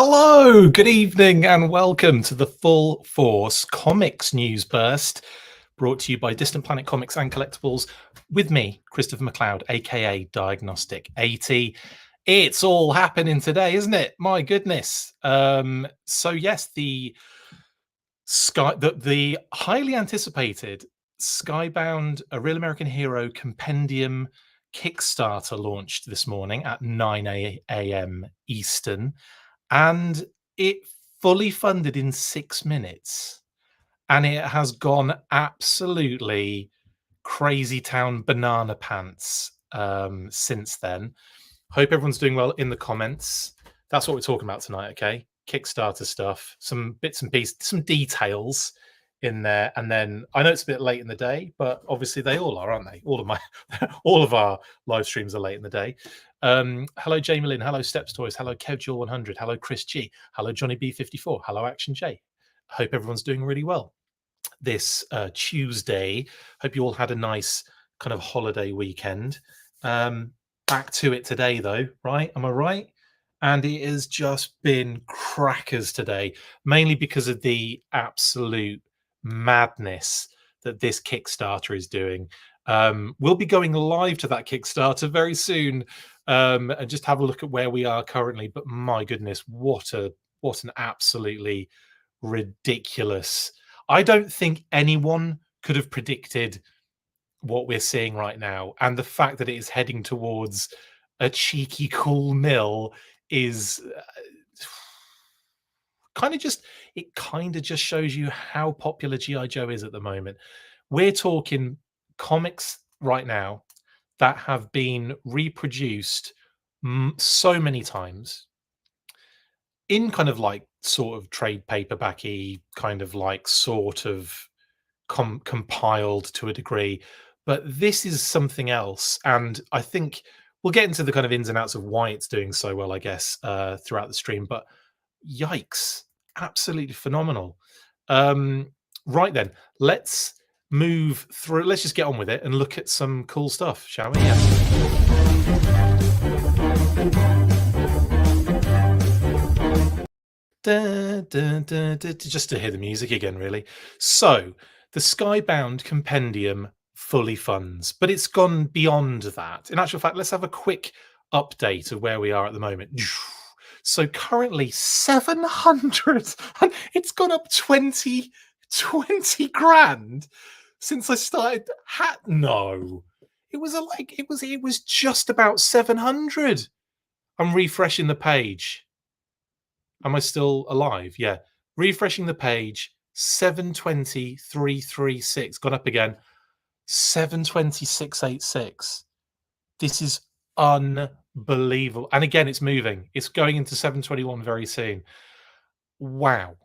Hello, good evening, and welcome to the Full Force Comics News Burst, brought to you by Distant Planet Comics and Collectibles, with me, Christopher McLeod, aka Diagnostic 80. It's all happening today, isn't it? My goodness. So yes, the highly anticipated Skybound, A Real American Hero Compendium Kickstarter launched this morning at 9 a.m. Eastern, and it fully funded in 6 minutes, and it has gone absolutely crazy town banana pants since then. Hope everyone's doing well in the comments. That's what we're talking about tonight, okay? Kickstarter stuff, some bits and pieces, some details in there, and then I know it's a bit late in the day, but obviously they all are, aren't they? All of our live streams are late in the day. Hello Jamie Lynn, hello Steps Toys, hello KevJaw100, hello Chris G, hello Johnny B54, hello Action J. Hope everyone's doing really well this Tuesday. Hope you all had a nice kind of holiday weekend. Back to it today though, right? Am I right? And it has just been crackers today, mainly because of the absolute madness that this Kickstarter is doing. We'll be going live to that Kickstarter very soon, and just have a look at where we are currently. But my goodness, what an absolutely ridiculous. I don't think anyone could have predicted what we're seeing right now, and the fact that it is heading towards a cheeky cool nil is kind of just shows you how popular GI Joe is at the moment. We're talking comics right now that have been reproduced so many times in kind of like sort of trade paperbacky kind of like sort of compiled to a degree, but this is something else, and I think we'll get into the kind of ins and outs of why it's doing so well, I guess, throughout the stream. But yikes, absolutely phenomenal. Right then, let's move through. Let's just get on with it and look at some cool stuff, shall we? Just to hear the music again, really. So, the Skybound Compendium fully funds, but it's gone beyond that. In actual fact, let's have a quick update of where we are at the moment. So currently 700, it's gone up 20 grand since I started. No, it was just about 700. I'm refreshing the page. Am I still alive? Yeah. Refreshing the page, 720,336. Gone up again. 720,686. This is unbelievable. And again, it's moving. It's going into 721 very soon. Wow.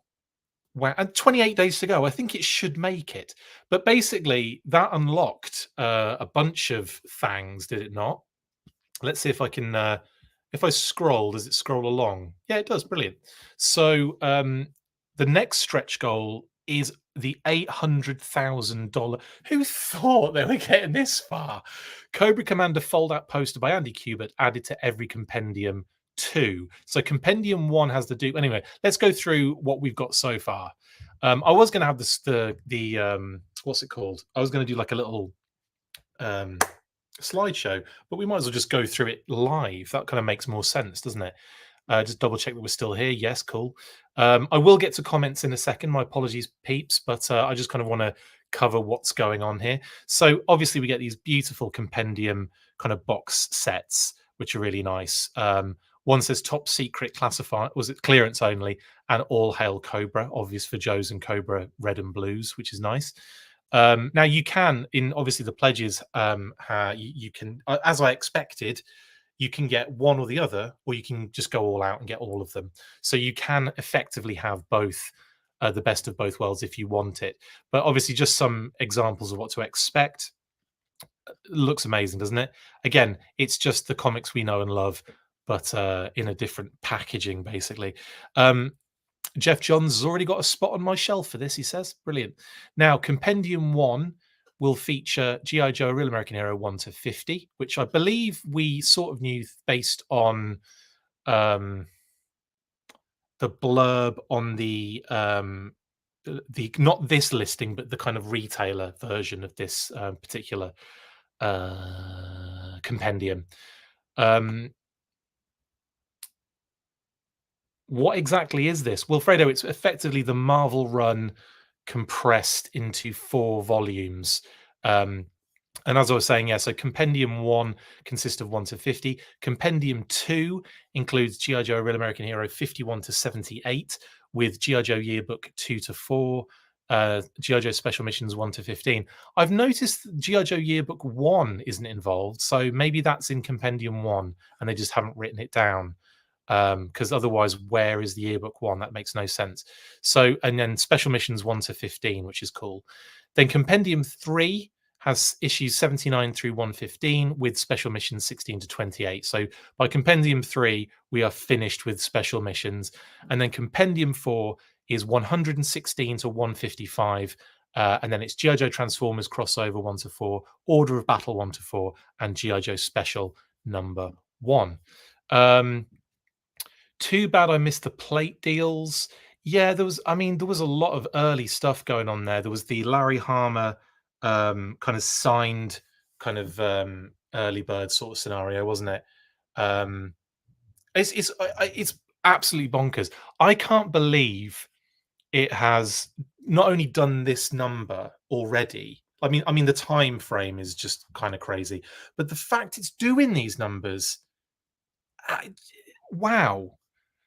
Wow. And 28 days to go. I think it should make it. But basically, that unlocked a bunch of things, did it not? Let's see if I can if I scroll, does it scroll along? Yeah, it does. Brilliant. So the next stretch goal is the $800,000. Who thought they were getting this far? Cobra Commander fold-out poster by Andy Kubert added to every compendium 2. So compendium 1 has the dupe. Anyway, let's go through what we've got so far. I was going to have the what's it called? I was going to do like a little slideshow, but we might as well just go through it live. That kind of makes more sense, doesn't it? Just double check that we're still here. Yes, cool. I will get to comments in a second. My apologies, peeps, but I just kind of want to cover what's going on here. So obviously we get these beautiful compendium kind of box sets, which are really nice. One says top secret classified, was it clearance only, and all hail Cobra, obvious for Joe's and Cobra red and blues, which is nice. Now you can, in obviously the pledges, you can, as I expected, you can get one or the other, or you can just go all out and get all of them. So you can effectively have both, the best of both worlds if you want it. But obviously, just some examples of what to expect. Looks amazing, doesn't it? Again, it's just the comics we know and love, but in a different packaging, basically. Jeff Johns has already got a spot on my shelf for this, he says. Brilliant. Now, Compendium 1 will feature G.I. Joe, A Real American Hero 1 to 50, which I believe we sort of knew based on blurb on the not this listing, but the kind of retailer version of this particular compendium. Um, what exactly is this? Wilfredo, it's effectively the Marvel run compressed into 4 volumes. Um, And as I was saying, yeah, so Compendium 1 consists of 1 to 50. Compendium 2 includes G.I. Joe: A Real American Hero 51 to 78, with G.I. Joe Yearbook 2 to 4, G.I. Joe Special Missions 1 to 15. I've noticed G.I. Joe Yearbook 1 isn't involved, so maybe that's in Compendium 1 and they just haven't written it down. Because otherwise, where is the Yearbook 1? That makes no sense. So, and then Special Missions 1 to 15, which is cool. Then Compendium 3 has issues 79 through 115 with special missions 16 to 28. So by Compendium 3, we are finished with special missions. And then Compendium 4 is 116 to 155. And then it's G.I. Joe Transformers crossover 1 to 4, Order of Battle 1 to 4, and G.I. Joe Special number 1. Too bad I missed the plate deals. Yeah, there was a lot of early stuff going on there. There was the Larry Hama kind of signed kind of early bird sort of scenario, wasn't it? Um, it's absolutely bonkers. I can't believe it has not only done this number already. I mean, the time frame is just kind of crazy, but the fact it's doing these numbers, I, wow.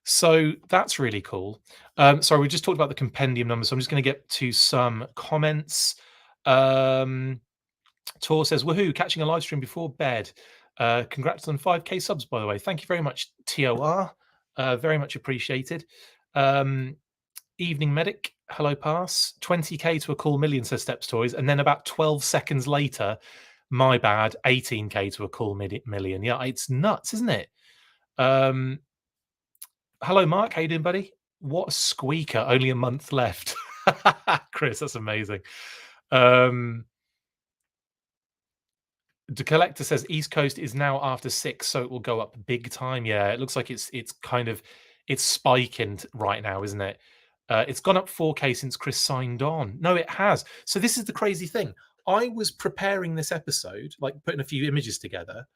So that's really cool. Sorry, we just talked about the compendium numbers. So I'm just going to get to some comments. Um, Tor says, "Woohoo! Catching a live stream before bed. Congrats on 5K subs, by the way. Thank you very much, TOR. Very much appreciated. Um, Evening Medic, hello, pass. 20K to a cool million, says Steps Toys. And then about 12 seconds later, my bad, 18K to a cool million. Yeah, it's nuts, isn't it? Hello, Mark. How you doing, buddy? What a squeaker. Only a month left. Chris, that's amazing. The collector says East Coast is now after 6, so it will go up big time. Yeah, it looks like it's kind of it's spiking right now, isn't it? It's gone up 4K since Chris signed on. No, it has. So this is the crazy thing. I was preparing this episode, like putting a few images together,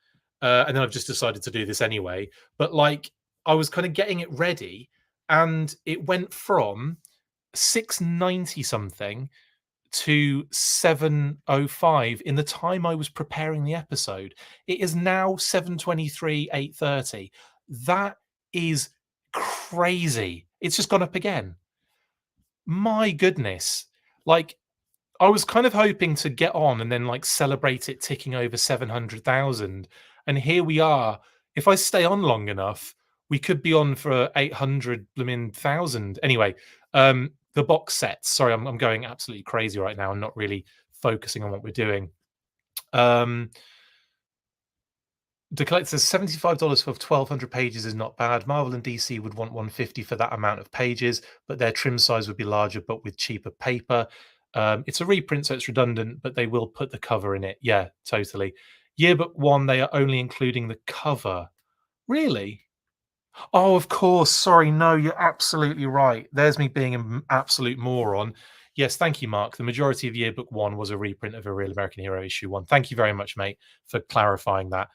and then I've just decided to do this anyway. But like, I was kind of getting it ready, and it went from 690 something to 7:05 in the time I was preparing the episode. It is now 7:23, 8:30. That is crazy. It's just gone up again. My goodness. Like, I was kind of hoping to get on and then like celebrate it ticking over 700,000. And here we are. If I stay on long enough, we could be on for 800,000. Anyway, the box sets. Sorry, I'm going absolutely crazy right now and not really focusing on what we're doing. The collector says $75 for 1,200 pages is not bad. Marvel and DC would want 150 for that amount of pages, but their trim size would be larger, but with cheaper paper. It's a reprint, so it's redundant, but they will put the cover in it. Yeah, totally. Yearbook 1, they are only including the cover. Really? Oh, of course. Sorry. No, you're absolutely right. There's me being an absolute moron. Yes, thank you, Mark. The majority of Yearbook 1 was a reprint of A Real American Hero issue 1. Thank you very much, mate, for clarifying that.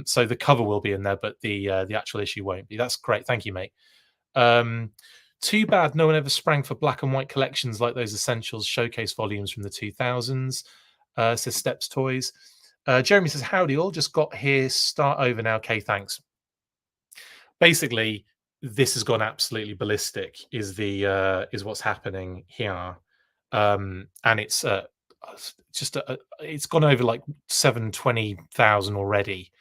So the cover will be in there, but the actual issue won't be. That's great. Thank you, mate. Too bad no one ever sprang for black and white collections like those Essentials showcase volumes from the 2000s, says Steps Toys. Jeremy says, howdy all. Just got here. Start over now. Okay, thanks. Basically, this has gone absolutely ballistic. Is what's happening here, and it's just it's gone over like 720,000 already.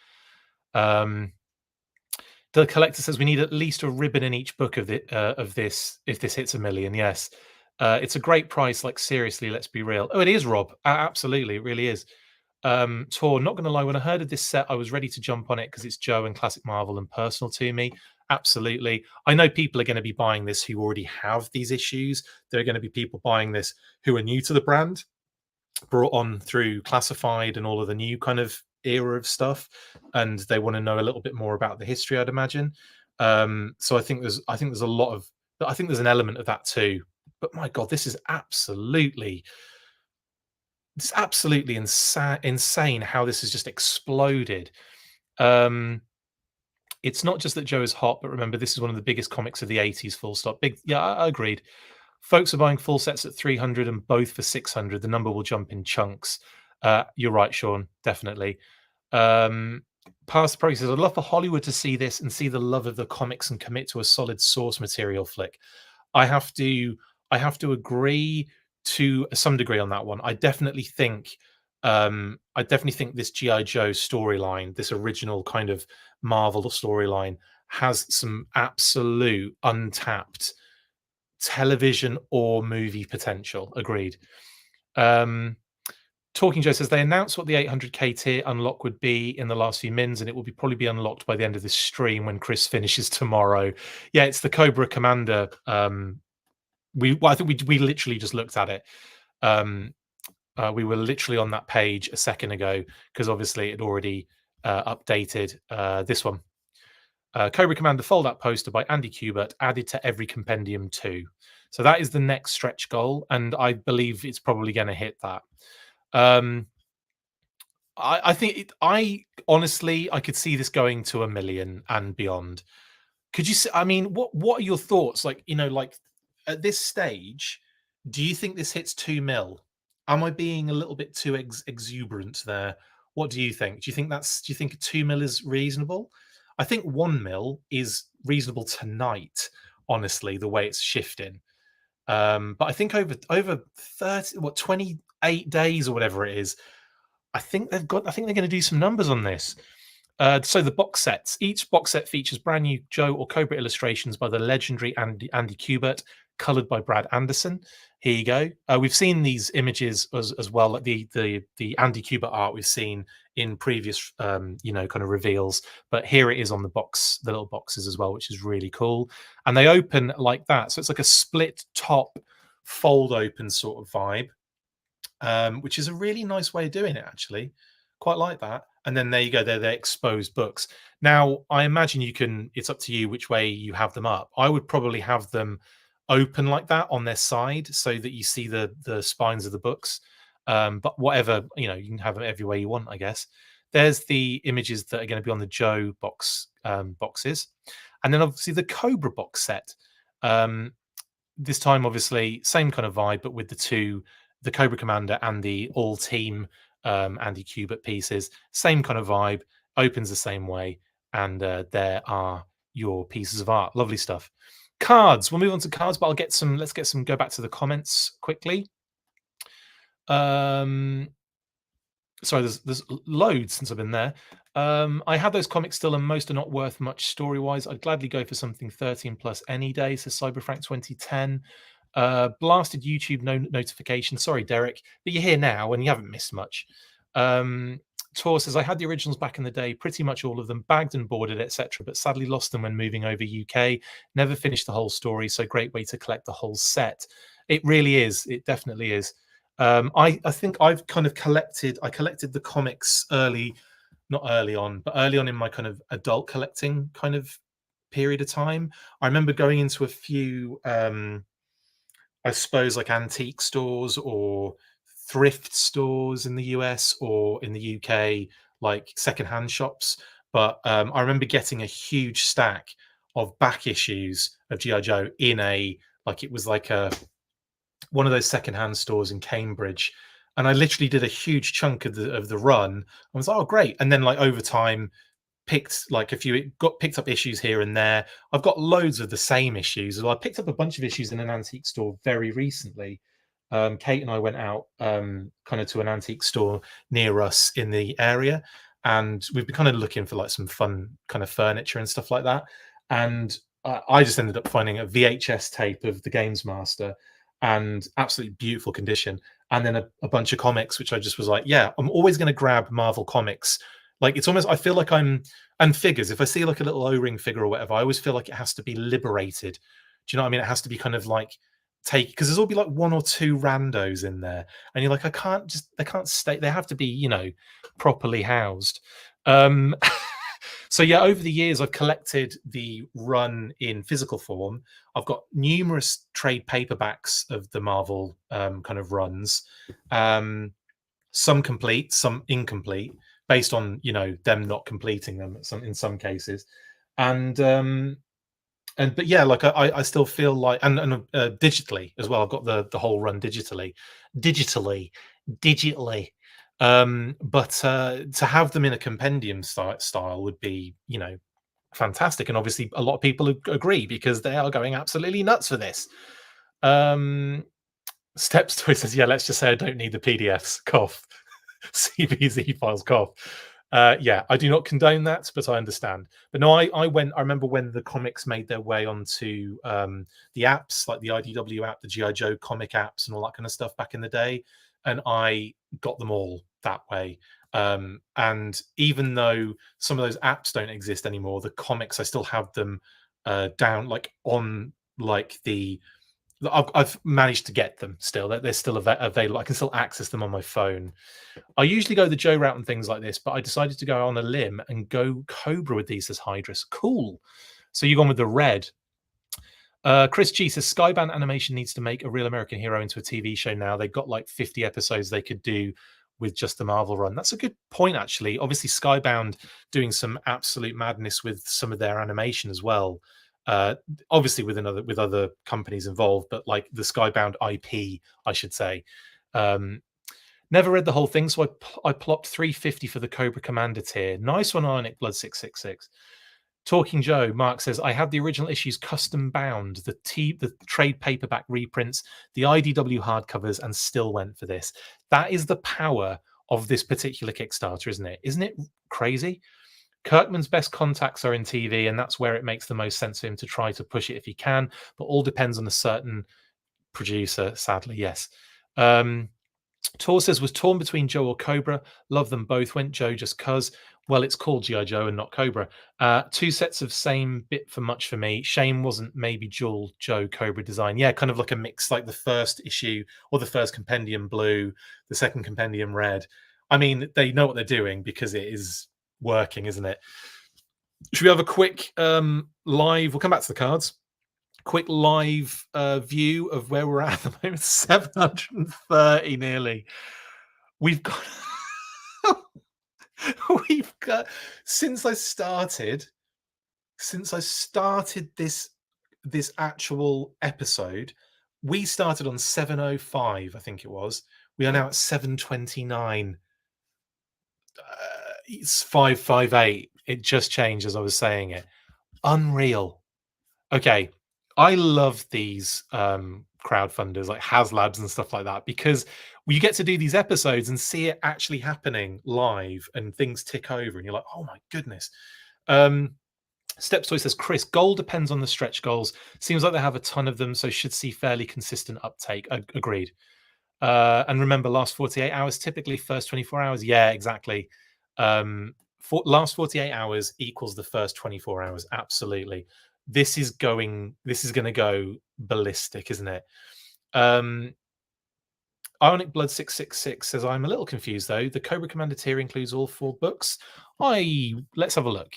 The collector says we need at least a ribbon in each book of this if this hits 1 million. Yes, it's a great price. Like seriously, let's be real. Oh, it is, Rob. Absolutely, it really is. Tor, not going to lie, when I heard of this set, I was ready to jump on it because it's Joe and Classic Marvel and personal to me. Absolutely. I know people are going to be buying this who already have these issues. There are going to be people buying this who are new to the brand, brought on through Classified and all of the new kind of era of stuff, and they want to know a little bit more about the history, I'd imagine. So I think there's a lot of I think there's an element of that too. But my God, this is absolutely insane how this has just exploded. Um, it's not just that Joe is hot, but remember, this is one of the biggest comics of the 80s, full stop. Big, yeah, I agreed. Folks are buying full sets at 300 and both for 600. The number will jump in chunks. You're right, Sean, definitely. Past the process, I'd love for Hollywood to see this and see the love of the comics and commit to a solid source material flick. I have to agree to some degree on that one. I definitely think this GI Joe storyline, this original kind of Marvel storyline, has some absolute untapped television or movie potential. Agreed. Talking Joe says they announced what the 800k tier unlock would be in the last few mins, and it will probably be unlocked by the end of this stream when Chris finishes tomorrow. Yeah, it's the Cobra Commander. I think we literally just looked at it. We were literally on that page a second ago because obviously it already updated this one. Cobra Commander fold-out poster by Andy Kubert added to every compendium too. So that is the next stretch goal, and I believe it's probably going to hit that. I think I honestly I could see this going to 1 million and beyond. Could you see? I mean, what are your thoughts? Like, like at this stage, do you think this hits 2 mil? Am I being a little bit too exuberant there? What do you think? Do you think 2 mil is reasonable? I think 1 mil is reasonable tonight, honestly, the way it's shifting. But I think over 28 days or whatever it is, I think they're going to do some numbers on this. So the box sets, each box set features brand new Joe or Cobra illustrations by the legendary Andy Kubert, colored by Brad Anderson. Here you go. We've seen these images as well, like the Andy Kubert art we've seen in previous, kind of reveals. But here it is on the little boxes as well, which is really cool. And they open like that, so it's like a split top, fold open sort of vibe, which is a really nice way of doing it. Actually, quite like that. And then there you go. They're exposed books. Now, I imagine it's up to you which way you have them up. I would probably have them open like that on their side so that you see the spines of the books. But whatever, you can have them every way you want, I guess. There's the images that are going to be on the Joe boxes. And then obviously the Cobra box set. This time, obviously, same kind of vibe, but with the Cobra Commander and the all team Andy Kubert pieces, same kind of vibe, opens the same way, and there are your pieces of art. Lovely stuff. Cards. We'll move on to cards, but let's get some. Go back to the comments quickly. Sorry, there's loads since I've been there. I have those comics still, and most are not worth much story-wise. I'd gladly go for something 13 plus any day, says Cyberfrank 2010. Blasted YouTube notification. Sorry, Derek, but you're here now and you haven't missed much. Tor says I had the originals back in the day, pretty much all of them, bagged and boarded, etc., but sadly lost them when moving over UK. Never finished the whole story, so great way to collect the whole set. It really is. It definitely is. I think I've kind of collected the comics not early on, but early on in my kind of adult collecting kind of period of time. I remember going into a few I suppose like antique stores or thrift stores in the US or in the UK, like secondhand shops. But I remember getting a huge stack of back issues of G.I. Joe in it was like one of those secondhand stores in Cambridge. And I literally did a huge chunk of the run. I was like, oh, great. And then over time, picked up issues here and there. I've got loads of the same issues. I picked up a bunch of issues in an antique store very recently. Kate and I went out kind of to an antique store near us in the area, and we've been kind of looking for some fun kind of furniture and stuff like that. And I just ended up finding a VHS tape of the Games Master, and absolutely beautiful condition. And then a bunch of comics, which I just was like, yeah, I'm always going to grab Marvel comics. It's almost, I feel like and figures. If I see a little O-ring figure or whatever, I always feel like it has to be liberated. Do you know what I mean? It has to be kind of because there's all be one or two randos in there, and you're like, they can't stay. They have to be, properly housed. So So yeah, over the years, I've collected the run in physical form. I've got numerous trade paperbacks of the Marvel kind of runs. Some complete, some incomplete, based on them not completing them in some cases, and but yeah, like I still feel like, and digitally as well. I've got the whole run digitally, digitally. But to have them in a compendium style would be fantastic, and obviously a lot of people agree because they are going absolutely nuts for this. Steps to it says, yeah, let's just say I don't need the PDFs. Cough. CBZ files. Cough. Yeah, I do not condone that, but I understand. But no, I remember when the comics made their way onto the apps, like the IDW app, the GI Joe comic apps, and all that kind of stuff back in the day, and I got them all that way. And even though some of those apps don't exist anymore, the comics I still have them down, like on like the. I've managed to get them still. They're still available. I can still access them on my phone. I usually go the Joe route and things like this, but I decided to go on a limb and go Cobra with these as Hydrus. Cool. So you've gone with the red. Chris G says Skybound Animation needs to make a Real American Hero into a TV show now. They've got like 50 episodes they could do with just the Marvel run. That's a good point, actually. Obviously, Skybound doing some absolute madness with some of their animation as well. Obviously with other companies involved, but like the Skybound IP, I should say. Never read the whole thing, so I plopped 350 for the Cobra Commander tier. Nice one, Ionic Blood 666. Talking Joe, Mark says, I have the original issues custom bound, the trade paperback reprints, the IDW hardcovers, and still went for this. That is the power of this particular Kickstarter, isn't it? Isn't it crazy? Kirkman's best contacts are in TV, and that's where it makes the most sense for him to try to push it if he can, but all depends on a certain producer, sadly, yes. Tor says, was torn between Joe or Cobra. Love them both. Went Joe just cuz. Well, it's called G.I. Joe and not Cobra. Two sets of same bit for much for me. Shame wasn't maybe dual Joe Cobra design. Yeah, kind of like a mix, like the first issue or the first compendium blue, the second compendium red. I mean, they know what they're doing because it is working, isn't it? Should we have a quick live? We'll come back to the cards. Quick live view of where we're at the moment. 730 nearly. We've got since I started this actual episode, we started on 705, I think it was. We are now at 729. It's 558. It just changed as I was saying it. Unreal. Okay. I love these crowdfunders like HasLabs and stuff like that because you get to do these episodes and see it actually happening live and things tick over and you're like, oh my goodness. Steps Toy says, Chris, goal depends on the stretch goals. Seems like they have a ton of them, so should see fairly consistent uptake. Agreed. And remember, last 48 hours, typically first 24 hours. Yeah, exactly. Last 48 hours equals the first 24 hours. Absolutely. This is going to go ballistic, isn't it? Ionic Blood 666 says, I'm a little confused though. The Cobra Commander tier includes all 4 books. Let's have a look.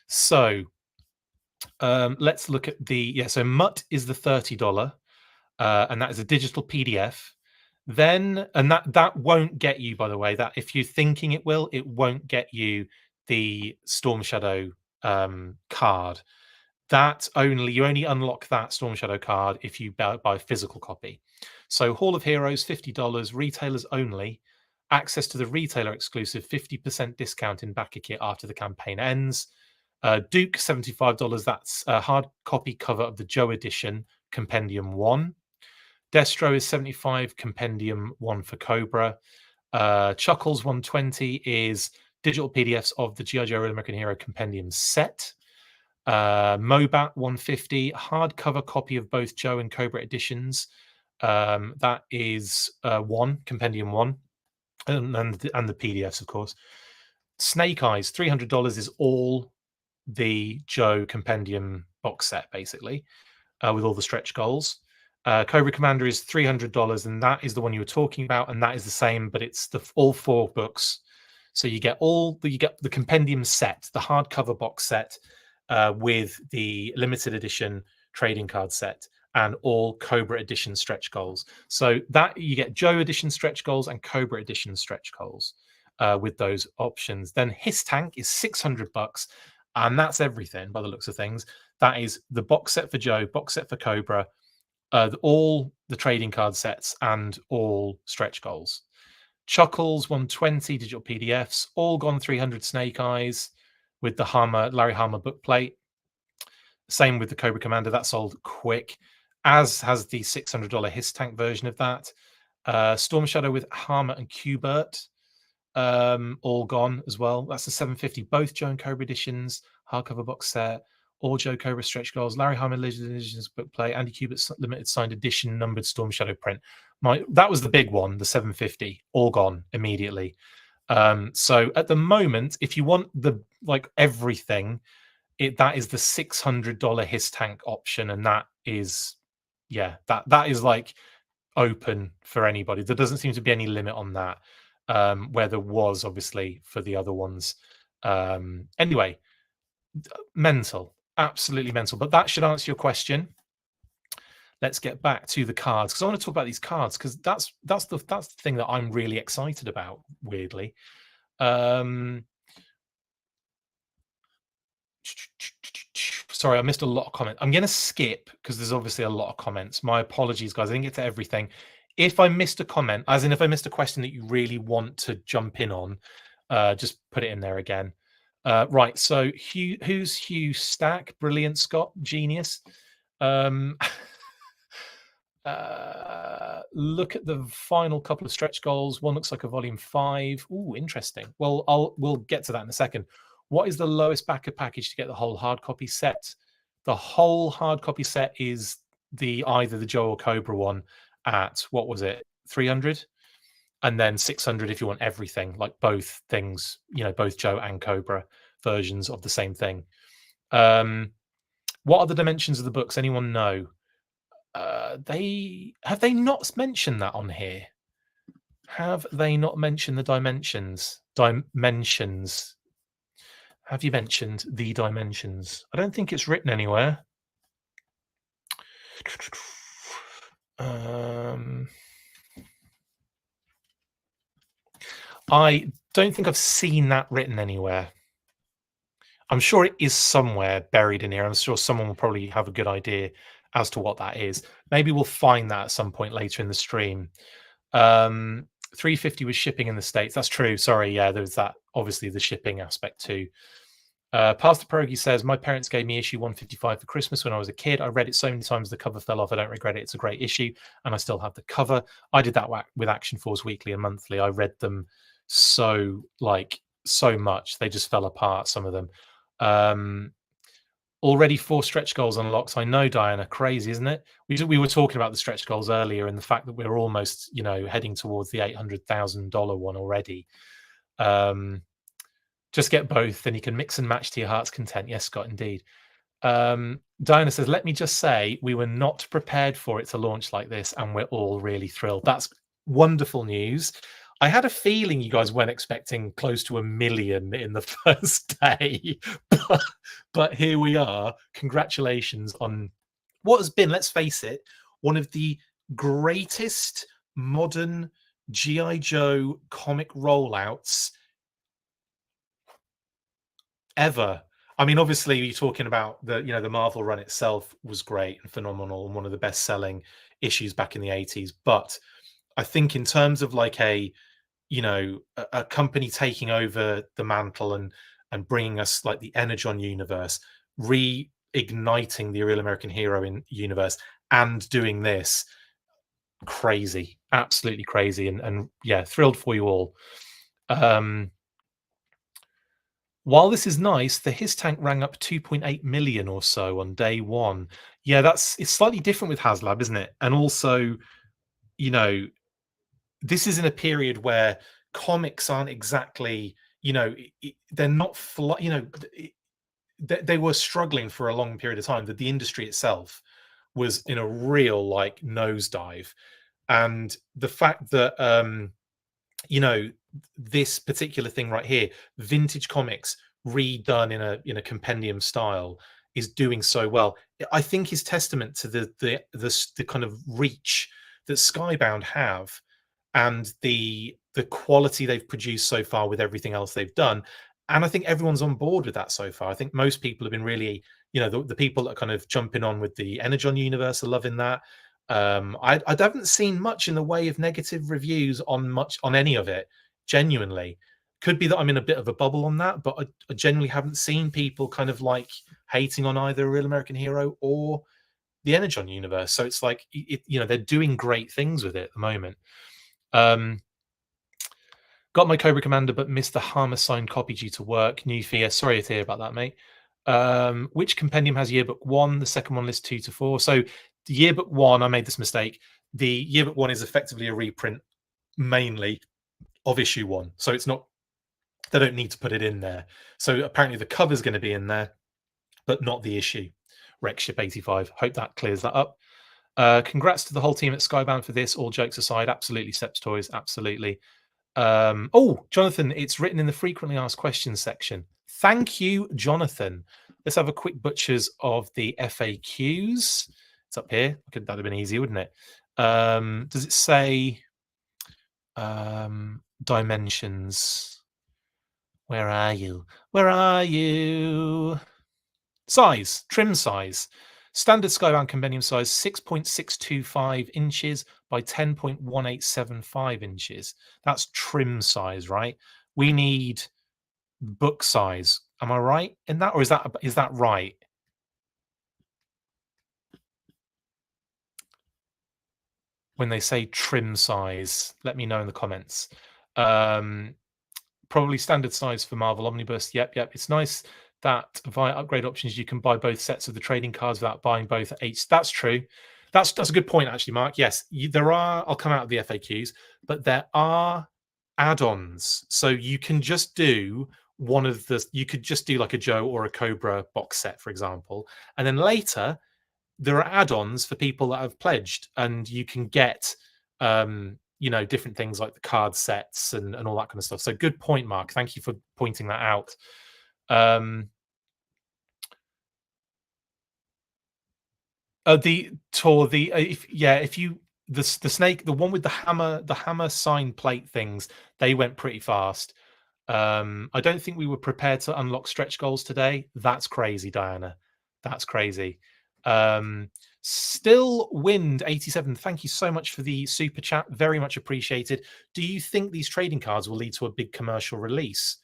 So let's look at so Mutt is the $30, and that is a digital PDF. Then, and that won't get you, by the way, that if you're thinking it will, it won't get you the Storm Shadow card. You only unlock that Storm Shadow card if you buy a physical copy. So Hall of Heroes, $50, retailers only. Access to the retailer exclusive 50% discount in backer kit after the campaign ends. Duke, $75. That's a hard copy cover of the Joe edition, Compendium 1. Destro is $75, Compendium 1 for Cobra. Chuckles 120 is digital PDFs of the G.I. Joe Real American Hero Compendium set. Mobat 150, hardcover copy of both Joe and Cobra editions. That is Compendium 1, and the PDFs, of course. Snake Eyes, $300 is all the Joe Compendium box set, basically, with all the stretch goals. Cobra Commander is $300, and that is the one you were talking about, and that is the same, but it's all 4 books. So you get the compendium set, the hardcover box set, with the limited edition trading card set, and all Cobra edition stretch goals. So that you get Joe edition stretch goals and Cobra edition stretch goals with those options. Then his tank is $600, and that's everything by the looks of things. That is the box set for Joe, box set for Cobra, all the trading card sets, and all stretch goals. Chuckles 120 digital PDFs, all gone 300 Snake Eyes with the Larry Hama bookplate. Same with the Cobra Commander, that sold quick, as has the $600 His Tank version of that. Storm Shadow with Hama and Qbert, all gone as well. That's the 750, both Joe and Cobra editions, hardcover box set, all Joe Cobra stretch goals, Larry Hama Legend Editions bookplate, Andy Qbert's limited signed edition numbered Storm Shadow print. That was the big one, the 750, all gone immediately. So at the moment, if you want the everything, that is the $600 His Tank option, and that is that is like open for anybody. There doesn't seem to be any limit on that, where there was obviously for the other ones. Anyway, mental, absolutely mental. But that should answer your question. Let's get back to the cards, because I want to talk about these cards, because that's the thing that I'm really excited about, weirdly. Sorry, I missed a lot of comments. I'm going to skip because there's obviously a lot of comments. My apologies, guys. I didn't get to everything. If I missed a comment, as in if I missed a question that you really want to jump in on, just put it in there again. Right. So who's Hugh Stack? Brilliant, Scott. Genius. Look at the final couple of stretch goals. One looks like a volume 5. Ooh, interesting. Well, we'll get to that in a second. What is the lowest backer package to get the whole hard copy set? The whole hard copy set is either the Joe or Cobra one at, what was it, 300? And then 600 if you want everything, like both things, both Joe and Cobra versions of the same thing. What are the dimensions of the books? Anyone know? Have they not mentioned that on here? Have they not mentioned the dimensions? Dimensions. Have you mentioned the dimensions? I don't think it's written anywhere. I don't think I've seen that written anywhere. I'm sure it is somewhere buried in here. I'm sure someone will probably have a good idea as to what that is. Maybe we'll find that at some point later in the stream. 350 was shipping in the States. That's true. Sorry. Yeah, there's that. Obviously, the shipping aspect too. Pastor Pierogi says, my parents gave me issue 155 for Christmas when I was a kid. I read it so many times the cover fell off. I don't regret it. It's a great issue, and I still have the cover. I did that with Action Force Weekly and Monthly. I read them so much. They just fell apart, some of them. Already 4 stretch goals unlocked. I know, Diana. Crazy, isn't it? We were talking about the stretch goals earlier, and the fact that we're almost, heading towards the $800,000 one already. Just get both, then you can mix and match to your heart's content. Yes, Scott, indeed. Diana says, let me just say, we were not prepared for it to launch like this, and we're all really thrilled. That's wonderful news. I had a feeling you guys weren't expecting close to 1 million in the first day, but here we are. Congratulations on what has been, let's face it, one of the greatest modern G.I. Joe comic rollouts ever. I mean, obviously, you're talking about the Marvel run itself was great and phenomenal and one of the best-selling issues back in the 80s. But I think in terms of like a company taking over the mantle and bringing us like the Energon universe, reigniting the Real American Hero universe, and doing this, crazy, absolutely crazy, and yeah, thrilled for you all. While this is nice, the His Tank rang up 2.8 million or so on day one. Yeah, it's slightly different with HasLab, isn't it? And also, this is in a period where comics aren't exactly, they're not, they were struggling for a long period of time. That the industry itself was in a real nosedive, and the fact that this particular thing right here, vintage comics redone in a compendium style, is doing so well. I think is testament to the kind of reach that Skybound have, and the quality they've produced so far with everything else they've done. And I think everyone's on board with that so far. I think most people have been really, the people that are kind of jumping on with the Energon universe are loving that. I haven't seen much in the way of negative reviews on any of it. Genuinely, could be that I'm in a bit of a bubble on that, but I genuinely haven't seen people kind of like hating on either Real American Hero or the Energon universe. So it's like they're doing great things with it at the moment. Got my Cobra Commander, but missed the Harmer signed copy due to work. New fear. Sorry to hear about that, mate. Which compendium has yearbook 1? The second one lists 2 to 4. So the yearbook 1, I made this mistake. The yearbook 1 is effectively a reprint mainly of issue 1. So it's not, they don't need to put it in there. So apparently the cover's going to be in there, but not the issue. Rexship 85. Hope that clears that up. Congrats to the whole team at Skybound for this. All jokes aside, absolutely, Steps Toys, absolutely. Oh, Jonathan, it's written in the frequently asked questions section. Thank you, Jonathan. Let's have a quick butchers of the FAQs. It's up here. That'd have been easy, wouldn't it? Does it say dimensions? Where are you? Where are you? Size, trim size. Standard Skybound Compendium size 6.625 inches by 10.1875 inches. That's trim size, right? We need book size. Am I right in that, or is that right? When they say trim size, let me know in the comments. Probably standard size for Marvel Omnibus. Yep. It's nice that via upgrade options you can buy both sets of the trading cards without buying both at each. That's true. That's a good point, actually, Mark. Yes, there are. I'll come out of the FAQs, but there are add-ons, so you can just do one of the. You could just do like a Joe or a Cobra box set, for example, and then later there are add-ons for people that have pledged, and you can get different things like the card sets and all that kind of stuff. So good point, Mark. Thank you for pointing that out. The snake, the one with the hammer sign plate things, they went pretty fast. I don't think we were prepared to unlock stretch goals today. That's crazy, Diana. That's crazy. Still Wind 87, thank you so much for the super chat. Very much appreciated. Do you think these trading cards will lead to a big commercial release?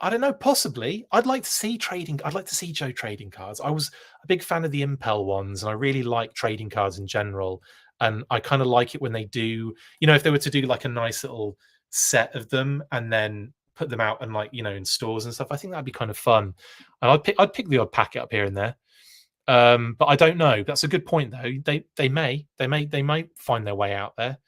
I don't know, possibly. I'd like to see Joe trading cards. I was a big fan of the Impel ones, and I really like trading cards in general. And I kind of like it when they do, if they were to do like a nice little set of them and then put them out and in stores and stuff. I think that'd be kind of fun. And I'd pick the odd packet up here and there. But I don't know. That's a good point, though. They might find their way out there.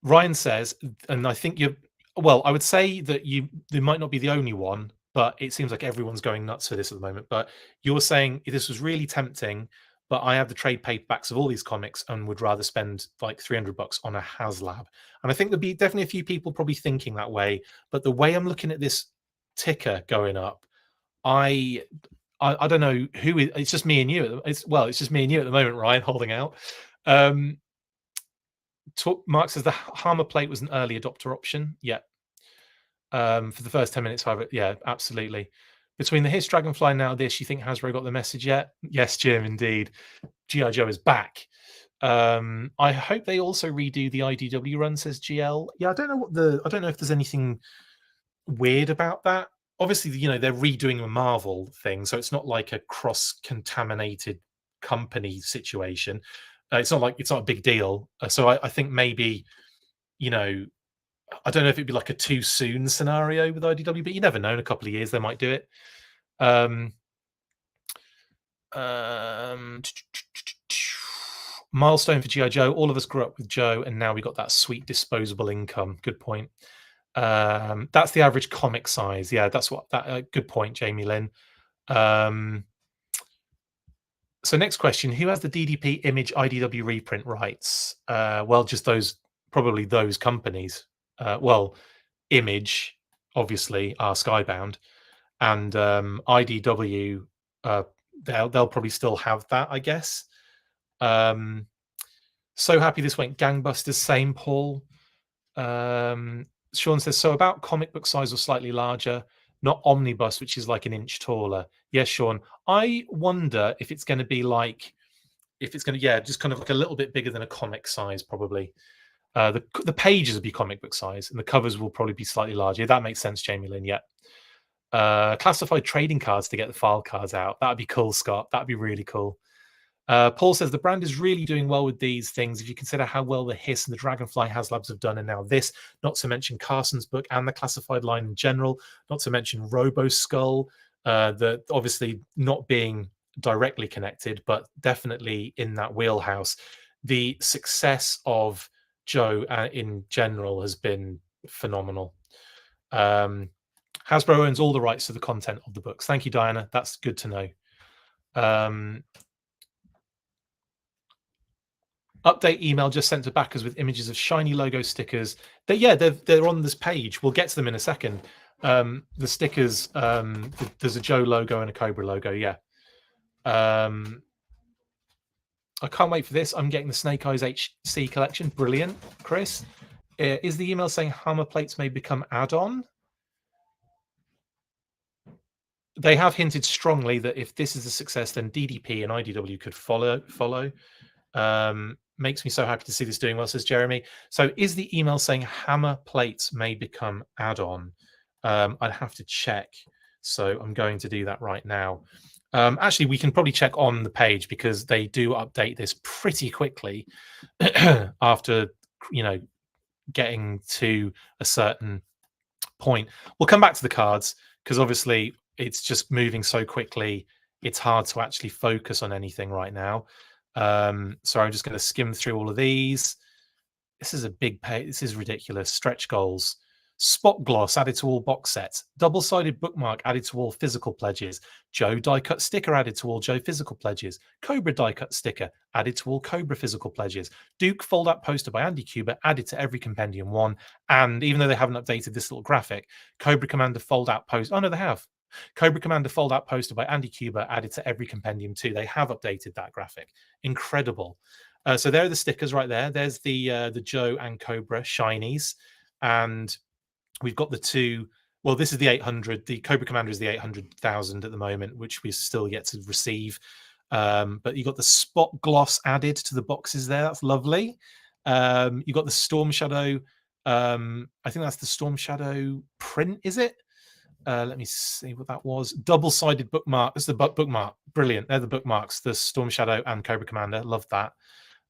Ryan says, and I think I would say that they might not be the only one, but it seems like everyone's going nuts for this at the moment. But you're saying this was really tempting, but I have the trade paperbacks of all these comics and would rather spend like $300 on a HasLab. And I think there'll be definitely a few people probably thinking that way. But the way I'm looking at this ticker going up, I don't know who it's just me and you. It's just me and you at the moment, Ryan, holding out. Mark says the Harmer plate was an early adopter option. Yeah. For the first 10 minutes, however, yeah, absolutely. Between the Hiss Dragonfly and now this, you think Hasbro got the message yet? Yes, Jim, indeed. G.I. Joe is back. I hope they also redo the IDW run, says GL. Yeah, I don't know if there's anything weird about that. Obviously, they're redoing a Marvel thing, so it's not like a cross-contaminated company situation. It's not a big deal. So I think maybe, I don't know if it'd be like a too soon scenario with IDW, but you never know. In a couple of years, they might do it. Milestone for G.I. Joe. All of us grew up with Joe, and now we got that sweet disposable income. Good point. That's the average comic size. Yeah, that's what that. Good point, Jamie Lynn. So next question: who has the DDP Image IDW reprint rights? Well, just those probably those companies. Well, Image, obviously, are Skybound, and IDW. Uh, they'll probably still have that, I guess. Um, so happy this went gangbusters. Same, Paul. Sean says, so about comic book size or slightly larger, not omnibus, which is like an inch taller. Yes, Sean. I wonder if it's going to be like, if it's going to, yeah, just kind of like a little bit bigger than a comic size, probably. The pages will be comic book size, and the covers will probably be slightly larger. That makes sense, Jamie Lynn. Yeah. Classified trading cards to get the file cards out. That'd be cool, Scott. That'd be really cool. Paul says the brand is really doing well with these things. If you consider how well the Hiss and the Dragonfly HasLabs have done, and now this, not to mention Carson's book and the classified line in general, not to mention Robo Skull, the obviously not being directly connected, but definitely in that wheelhouse. The success of Joe in general has been phenomenal. Hasbro owns all the rights to the content of the books. Thank you, Diana. That's good to know. Update email just sent to backers with images of shiny logo stickers. They're on this page. We'll get to them in a second. The stickers, there's a Joe logo and a Cobra logo. Yeah. I can't wait for this. I'm getting the Snake Eyes HC collection. Brilliant, Chris. Is the email saying hammer plates may become add-on? They have hinted strongly that if this is a success, then DDP and IDW could follow. Makes me so happy to see this doing well, says Jeremy. So is the email saying hammer plates may become add-on? I'd have to check. So I'm going to do that right now. Actually, we can probably check on the page because they do update this pretty quickly after, getting to a certain point. We'll come back to the cards because obviously it's just moving so quickly. It's hard to actually focus on anything right now. So I'm just going to skim through all of these. This is a big page. This is ridiculous. Stretch goals. Spot gloss added to all box sets. Double-sided bookmark added to all physical pledges. Joe die-cut sticker added to all Joe physical pledges. Cobra die-cut sticker added to all Cobra physical pledges. Duke fold-out poster by Andy Cuba added to every Compendium 1. And even though they haven't updated this little graphic, Cobra Commander fold-out poster. Oh, no, they have. Cobra Commander fold-out poster by Andy Cuba added to every Compendium 2. They have updated that graphic. Incredible. So there are the stickers right there. There's the Joe and Cobra shinies. And we've got the two. Well, this is the 800. The Cobra Commander is the 800,000 at the moment, which we still yet to receive. But you got the spot gloss added to the boxes there. That's lovely. You got the Storm Shadow. I think that's the Storm Shadow print, is it? Let me see what that was. Double-sided bookmark. That's the bookmark. Brilliant. They're the bookmarks. The Storm Shadow and Cobra Commander. Love that.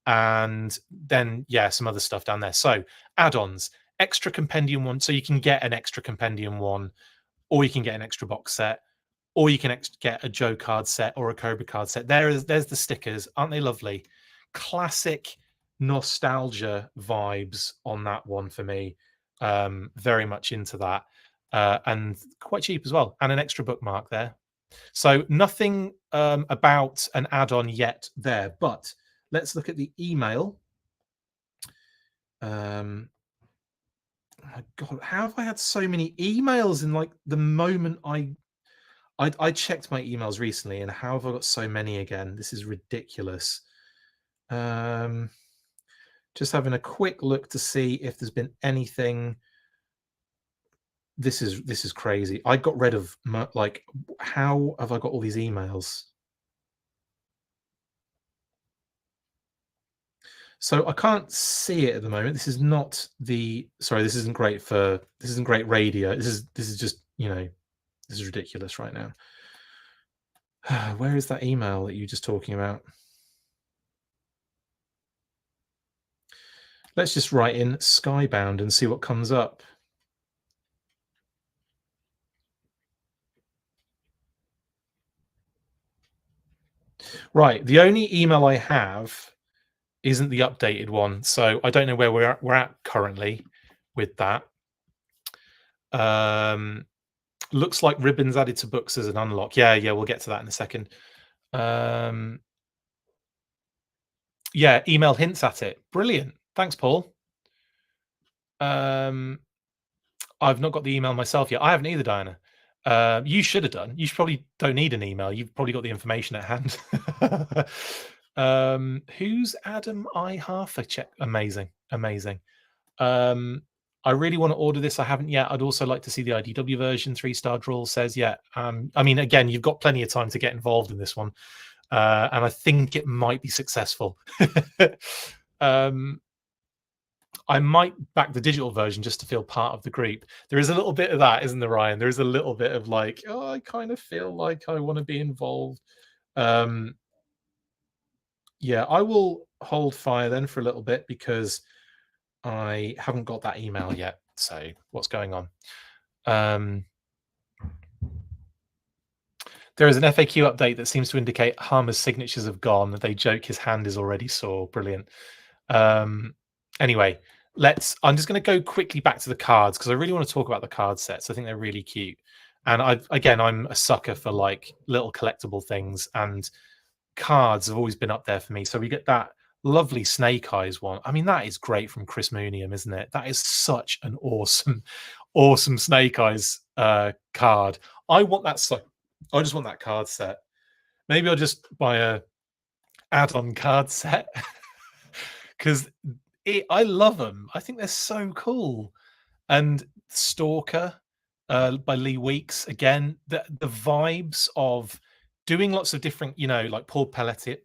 And then, yeah, some other stuff down there. So add-ons. Extra Compendium 1. So you can get an extra Compendium 1, or you can get an extra box set, or you can get a Joe card set or a Cobra card set. There's the stickers. Aren't they lovely? Classic nostalgia vibes on that one for me. Very much into that. And quite cheap as well, and an extra bookmark there. So nothing about an add-on yet there, but let's look at the email. My God, how have I had so many emails in like the moment I checked my emails recently, and how have I got so many again? This is ridiculous. Just having a quick look to see if there's been anything. This is crazy. I got rid of like, how have I got all these emails? So I can't see it at the moment. This is not the. Sorry, this isn't great for. This isn't great radio. This is just, this is ridiculous right now. Where is that email that you were just talking about? Let's just write in Skybound and see what comes up. Right. The only email I have isn't the updated one, so I don't know where we're at currently with that. Looks like ribbons added to books as an unlock. Yeah, we'll get to that in a second. Yeah, email hints at it. Brilliant. Thanks, Paul. I've not got the email myself yet. I haven't either, Diana. You should have done. You probably don't need an email. You've probably got the information at hand. Who's Adam I Harfer? Check. Amazing, amazing. I really want to order this. I haven't yet. I'd also like to see the IDW version. 3-star drawl says, yeah. I mean, again, you've got plenty of time to get involved in this one, and I think it might be successful. I might back the digital version just to feel part of the group. There is a little bit of that, isn't there, Ryan? There is a little bit of like, oh, I kind of feel like I want to be involved. Yeah, I will hold fire then for a little bit because I haven't got that email yet. So what's going on? There is an FAQ update that seems to indicate Harmer's signatures have gone. They joke his hand is already sore. Brilliant. Anyway, I'm just going to go quickly back to the cards because I really want to talk about the card sets. I think they're really cute. And I'm a sucker for like little collectible things, and cards have always been up there for me. So we get that lovely Snake Eyes one. I mean, that is great from Chris Mooniam, isn't it? That is such an awesome, awesome Snake Eyes card. I want that. I just want that card set. Maybe I'll just buy a add-on card set because I love them. I think they're so cool. And Stalker by Lee Weeks, again, the vibes of doing lots of different, like Paul Pelletier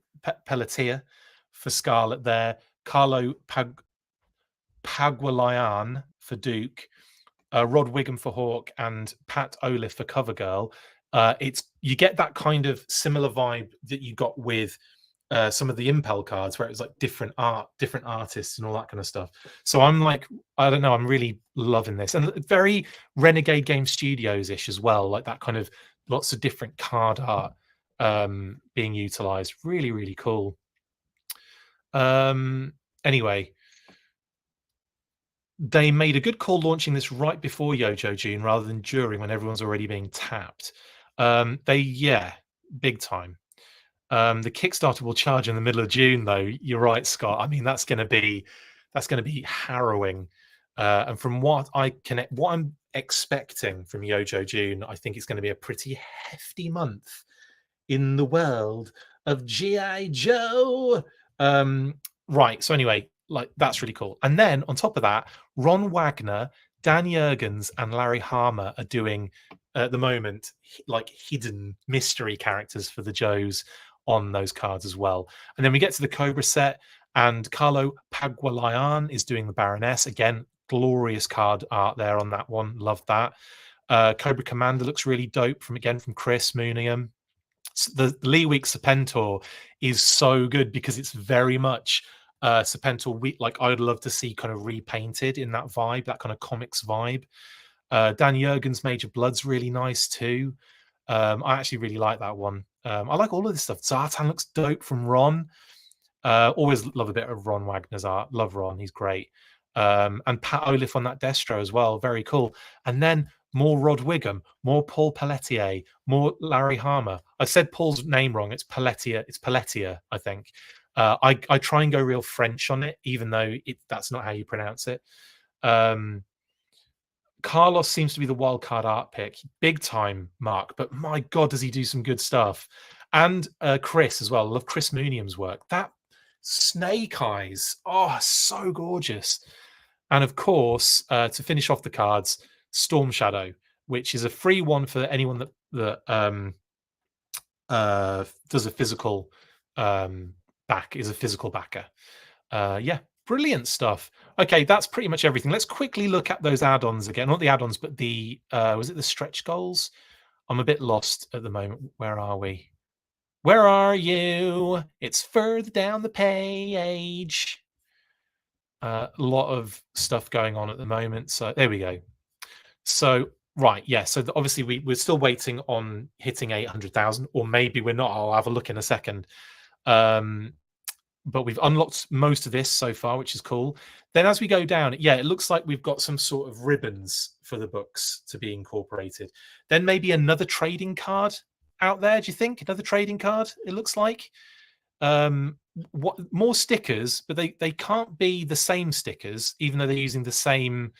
for Scarlet there, Carlo Pagualayan for Duke, Rod Wiggum for Hawk, and Pat Olive for Covergirl. You get that kind of similar vibe that you got with some of the Impel cards, where it was like different artists and all that kind of stuff. So I'm like, I don't know, I'm really loving this, and very Renegade Game Studios ish as well, like that kind of lots of different card art being utilized. Really, really cool. Anyway, they made a good call launching this right before Yojo June rather than during, when everyone's already being tapped. Big time. The Kickstarter will charge in the middle of June, though. You're right, Scott. I mean, that's going to be harrowing. And from what I'm expecting from Yojo June, I think it's going to be a pretty hefty month in the world of G.I. Joe. Right. So anyway, like that's really cool. And then on top of that, Ron Wagner, Dan Jurgens, and Larry Hama are doing at the moment like hidden mystery characters for the Joes on those cards as well. And then we get to the Cobra set, and Carlo Pagualayan is doing the Baroness. Again, glorious card art there on that one. Love that. Cobra Commander looks really dope from Chris Mooniam. The Lee Week Serpentor is so good because it's very much Serpentor. Like I would love to see kind of repainted in that vibe, that kind of comics vibe. Dan Jurgens Major Blood's really nice too. I actually really like that one. I like all of this stuff. Zartan looks dope from Ron. Always love a bit of Ron Wagner's art. Love Ron, he's great. And Pat Olive on that Destro as well, very cool. And then more Rod Wiggum, more Paul Pelletier, more Larry Hama. I said Paul's name wrong. It's Pelletier. It's Pelletier, I think. I try and go real French on it, even though that's not how you pronounce it. Carlos seems to be the wild card art pick, big time, Mark. But my God, does he do some good stuff? And Chris as well. I love Chris Mooniam's work. That Snake Eyes, oh, so gorgeous. And of course, to finish off the cards, Storm Shadow, which is a free one for anyone that does a physical is a physical backer. Yeah, brilliant stuff. Okay, that's pretty much everything. Let's quickly look at those add-ons again. Not the add-ons, but the was it the stretch goals? I'm a bit lost at the moment. Where are we? Where are you? It's further down the page. A lot of stuff going on at the moment. So there we go. So right, yeah. So obviously we're still waiting on hitting 800,000, or maybe we're not. I'll have a look in a second. But we've unlocked most of this so far, which is cool. Then as we go down, yeah, it looks like we've got some sort of ribbons for the books to be incorporated. Then maybe another trading card out there. Do you think another trading card? It looks like. what more stickers, but they can't be the same stickers, even though they're using the same,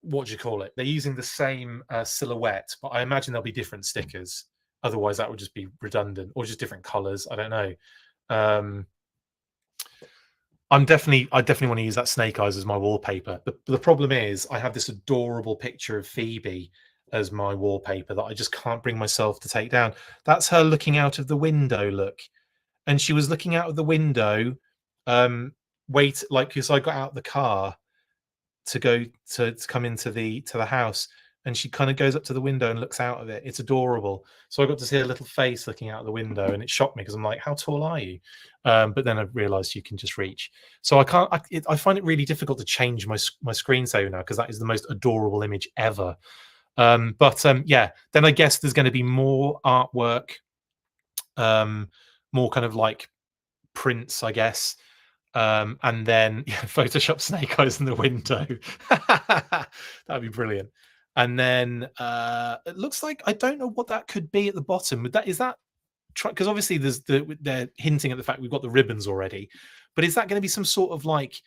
what do you call it? They're using the same silhouette, but I imagine there'll be different stickers. Otherwise, that would just be redundant, or just different colors. I don't know. Um, I definitely want to use that snake eyes as my wallpaper. The problem is I have this adorable picture of Phoebe as my wallpaper that I just can't bring myself to take down. That's her looking out of the window. Look, and she was looking out of the window. Wait, like, because I got out the car to go to come into the house, and she kind of goes up to the window and looks out of it. It's adorable. So I got to see a little face looking out the window, and it shocked me because I'm like, how tall are you? But then I realized you can just reach. So I can't. I find it really difficult to change my screensaver now, because that is the most adorable image ever. Yeah, then I guess there's going to be more artwork, more kind of like prints, I guess. And then Photoshop snake eyes in the window. That'd be brilliant. And then it looks like, I don't know what that could be at the bottom. Is that because obviously they're hinting at the fact we've got the ribbons already, but is that going to be some sort of like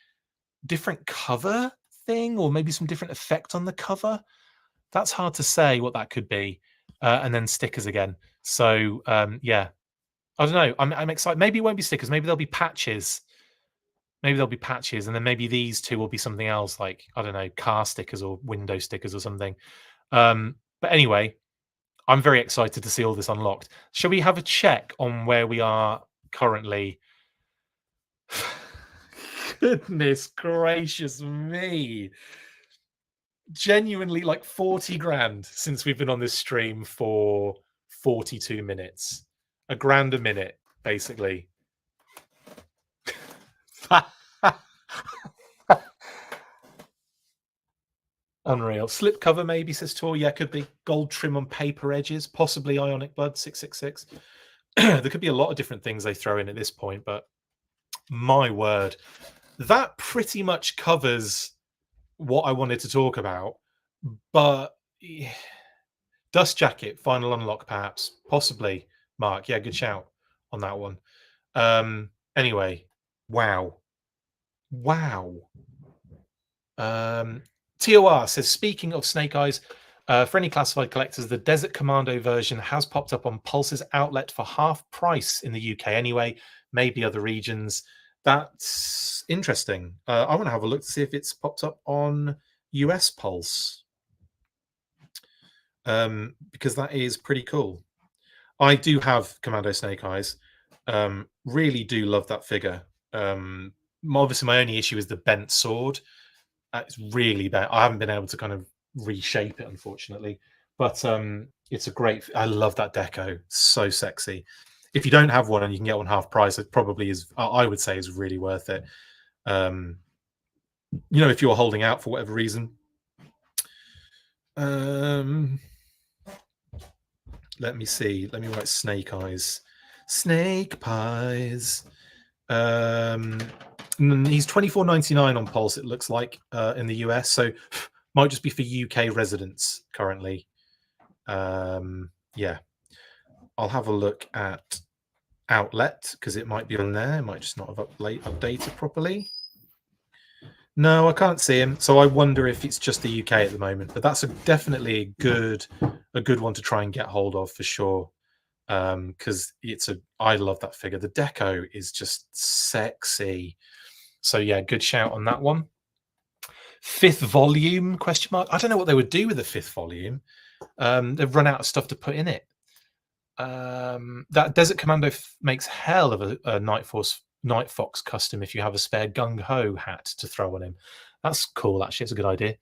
different cover thing, or maybe some different effect on the cover? That's hard to say what that could be. And then stickers again. So yeah, I don't know. I'm excited. Maybe it won't be stickers. Maybe there'll be patches. Maybe there'll be patches, and then maybe these two will be something else, like, I don't know, car stickers or window stickers or something. But anyway, I'm very excited to see all this unlocked. Shall we have a check on where we are currently? Goodness gracious me. Genuinely, like 40 grand since we've been on this stream for 42 minutes. A grand a minute, basically. Unreal. Slipcover maybe, says Tor. Yeah, could be. Gold trim on paper edges, possibly Ionic Blood 666. There could be a lot of different things they throw in at this point, but my word, that pretty much covers what I wanted to talk about. But Dust Jacket, final unlock, perhaps, possibly. Mark, yeah, good shout on that one. Anyway, wow. TOR says, speaking of snake eyes, for any classified collectors, the Desert Commando version has popped up on Pulse's outlet for half price in the UK anyway, maybe other regions. That's interesting. I want to have a look to see if it's popped up on US Pulse, because that is pretty cool. I do have Commando Snake Eyes. Really do love that figure. Obviously, my only issue is the bent sword. It's really bad. I haven't been able to kind of reshape it, unfortunately. But it's a great. I love that deco. So sexy. If you don't have one and you can get one half price, it probably is. I would say is really worth it. If you're holding out for whatever reason. Let me see. Let me write snake eyes. Snake pies. He's $24.99 on Pulse, it looks like, in the US. So might just be for UK residents currently. Yeah. I'll have a look at outlet because it might be on there. It might just not have updated properly. No, I can't see him. So I wonder if it's just the UK at the moment. But that's definitely a good one to try and get hold of for sure. Because I love that figure. The deco is just sexy. So yeah, good shout on that one. 5th volume, question mark. I don't know what they would do with the 5th volume. They've run out of stuff to put in it. That Desert Commando makes hell of a Night Fox custom if you have a spare Gung Ho hat to throw on him. That's cool, actually. It's a good idea.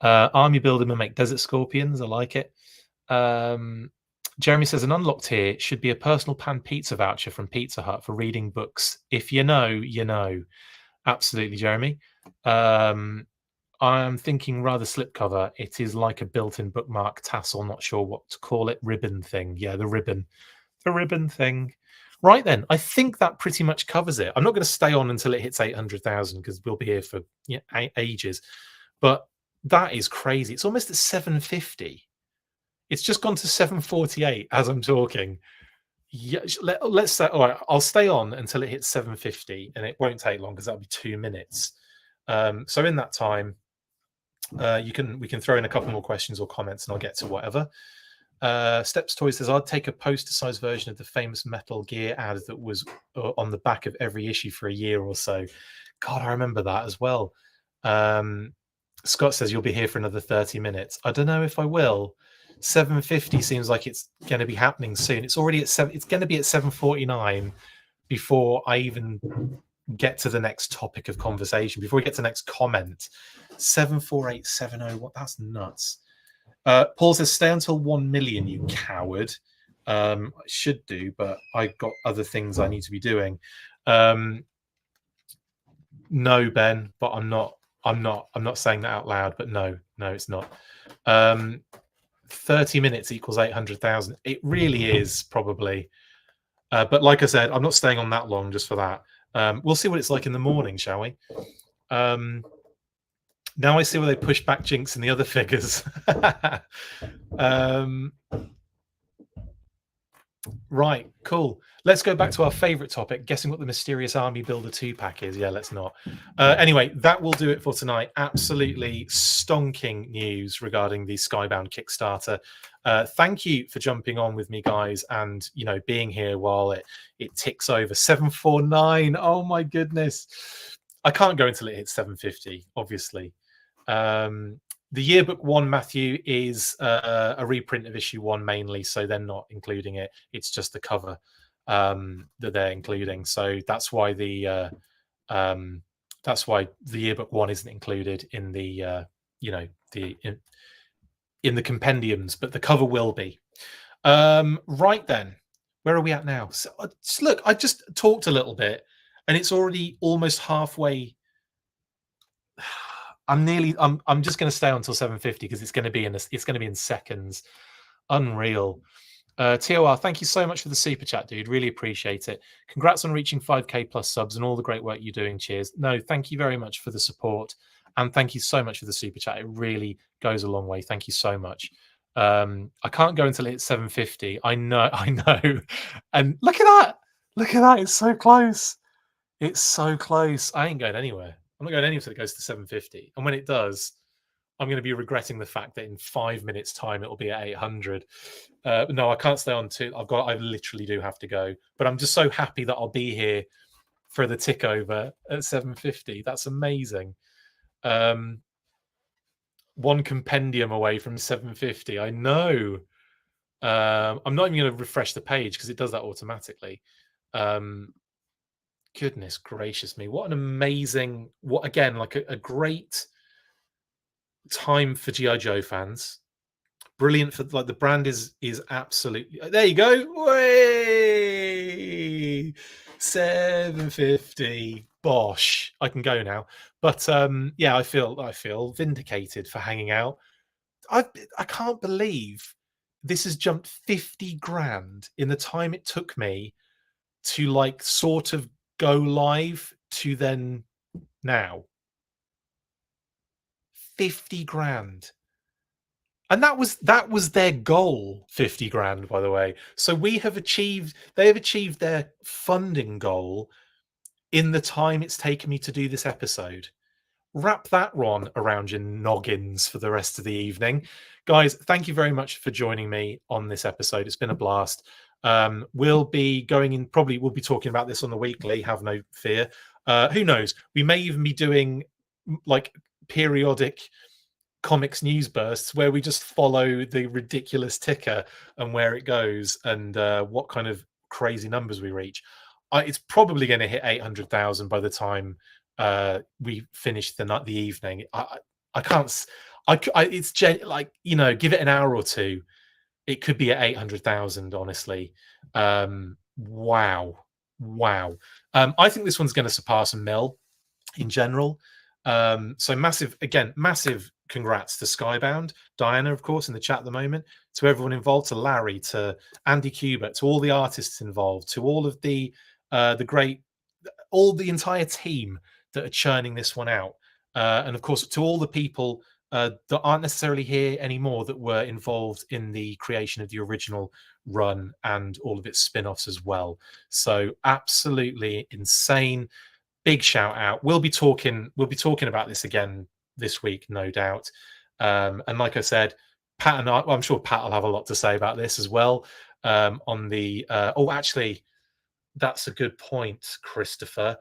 Army builder and make Desert Scorpions. I like it. Jeremy says, an unlocked here should be a personal pan pizza voucher from Pizza Hut for reading books. If you know, you know. Absolutely, Jeremy. I'm thinking rather slipcover. It is like a built-in bookmark tassel. Not sure what to call it. Ribbon thing. Yeah, the ribbon thing. Right then, I think that pretty much covers it. I'm not going to stay on until it hits 800,000 because we'll be here for ages. But that is crazy. It's almost at 750. It's just gone to 748 as I'm talking. Yeah, let's say, all right, I'll stay on until it hits 7:50, and it won't take long because that'll be 2 minutes. So in that time, we can throw in a couple more questions or comments, and I'll get to whatever. Steps Toy says, I'd take a poster-sized version of the famous Metal Gear ad that was on the back of every issue for a year or so. God, I remember that as well. Scott says, you'll be here for another 30 minutes. I don't know if I will. 7:50 seems like it's going to be happening soon. It's already at 7. It's going to be at 7:49 before I even get to the next topic of conversation, before we get to the next comment. 74870. What? That's nuts. Paul says, stay until 1 million, you coward. I should do, but I've got other things I need to be doing. No, Ben, but I'm not saying that out loud, but no, it's not. 30 minutes equals 800,000. It really is, probably. But like I said, I'm not staying on that long just for that. We'll see what it's like in the morning, shall we? Now I see where they push back Jinx and the other figures. Right, cool. Let's go back to our favorite topic, guessing what the Mysterious Army Builder 2-pack is. Yeah, let's not. Anyway, that will do it for tonight. Absolutely stonking news regarding the Skybound Kickstarter. Thank you for jumping on with me, guys, and being here while it ticks over. 749. Oh my goodness. I can't go until it hits 750, obviously. The yearbook 1, Matthew, is a reprint of issue 1 mainly, so they're not including it. It's just the cover that they're including. So that's why the yearbook 1 isn't included in the in the compendiums, but the cover will be. Right then, where are we at now? So, look, I just talked a little bit, and it's already almost halfway. I'm just going to stay until 7:50 because it's going to be in seconds. Unreal. TOR, thank you so much for the super chat, dude. Really appreciate it. Congrats on reaching 5k plus subs and all the great work you're doing. Cheers. No, thank you very much for the support, and thank you so much for the super chat. It really goes a long way. Thank you so much. I can't go until it's 7:50. I know. And look at that. It's so close. It's so close. I ain't going anywhere. I'm not going anywhere until it goes to 7:50. And when it does, I'm going to be regretting the fact that in 5 minutes' time it'll be at 800. No, I can't stay on too. I literally do have to go. But I'm just so happy that I'll be here for the tick over at 7:50. That's amazing. One compendium away from 7:50. I know. I'm not even going to refresh the page because it does that automatically. Goodness gracious me, what an amazing, a great time for GI Joe fans. Brilliant for the brand is absolutely, there you go. Way 750. Bosh, I can go now. But yeah, I feel vindicated for hanging out. I can't believe this has jumped 50 grand in the time it took me to sort of go live to then now. 50 grand. And that was their goal, 50 grand, by the way. So they have achieved their funding goal in the time it's taken me to do this episode. Wrap that, Ron, around your noggins for the rest of the evening. Guys, thank you very much for joining me on this episode. It's been a blast. We'll be going in, probably we'll be talking about this on the weekly, have no fear. Who knows? We may even be doing periodic comics news bursts where we just follow the ridiculous ticker and where it goes and what kind of crazy numbers we reach. It's probably going to hit 800,000 by the time we finish the evening. It's give it an hour or two. It could be at 800,000, honestly. Wow. I think this one's going to surpass a mil in general. So massive congrats to Skybound, Diana, of course, in the chat at the moment, to everyone involved, to Larry, to Andy Kubert, to all the artists involved, to all of the entire team that are churning this one out. And of course, to all the people that aren't necessarily here anymore that were involved in the creation of the original run and all of its spin-offs as well. So absolutely insane. Big shout out. We'll be talking about this again this week, no doubt. And like I said, Pat and I'm sure Pat will have a lot to say about this as well. On the actually, that's a good point, Christopher.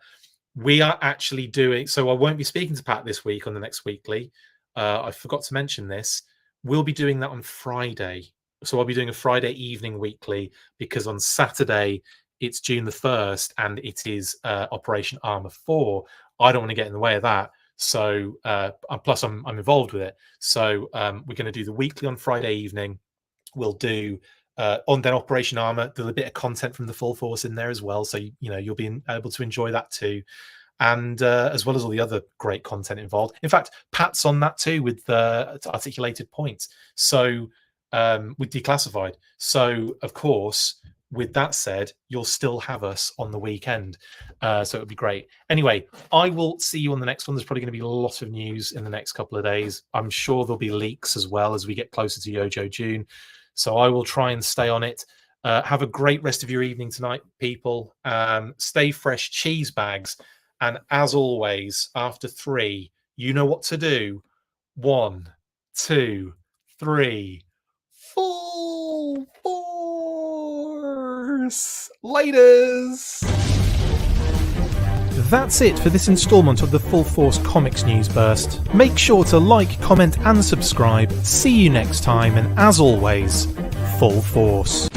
We are actually doing, so I won't be speaking to Pat this week on the next weekly. I forgot to mention this. We'll be doing that on Friday. So I'll be doing a Friday evening weekly, because on Saturday it's June the 1st and it is Operation Armour 4. I don't want to get in the way of that. So plus I'm involved with it. So we're going to do the weekly on Friday evening. We'll do on then Operation Armour. There's a bit of content from the Full Force in there as well. So, you'll be able to enjoy that too. And as well as all the other great content involved. In fact, Pat's on that too with articulated points. So with Declassified. So, of course, with that said, you'll still have us on the weekend. So it would be great. Anyway, I will see you on the next one. There's probably going to be a lot of news in the next couple of days. I'm sure there'll be leaks as well as we get closer to Yojo June. So I will try and stay on it. Have a great rest of your evening tonight, people. Stay fresh, cheese bags. And as always, after 3, you know what to do. 1, 2, 3. Full Force! Laters! That's it for this installment of the Full Force Comics News Burst. Make sure to like, comment and subscribe. See you next time, and as always, Full Force.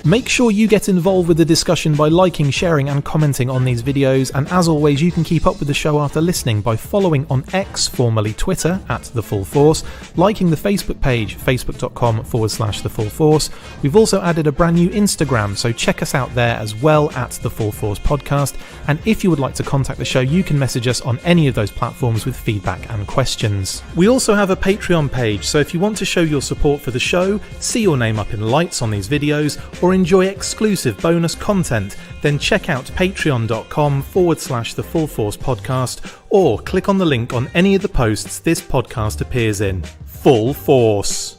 Make sure you get involved with the discussion by liking, sharing and commenting on these videos, and as always you can keep up with the show after listening by following on X, formerly Twitter, @The Full Force, liking the Facebook page, facebook.com/The Full Force. We've also added a brand new Instagram, so check us out there as well, @The Full Force Podcast, and if you would like to contact the show you can message us on any of those platforms with feedback and questions. We also have a Patreon page, so if you want to show your support for the show, see your name up in lights on these videos, or enjoy exclusive bonus content, then check out patreon.com/The Full Force Podcast, or click on the link on any of the posts this podcast appears in. Full Force!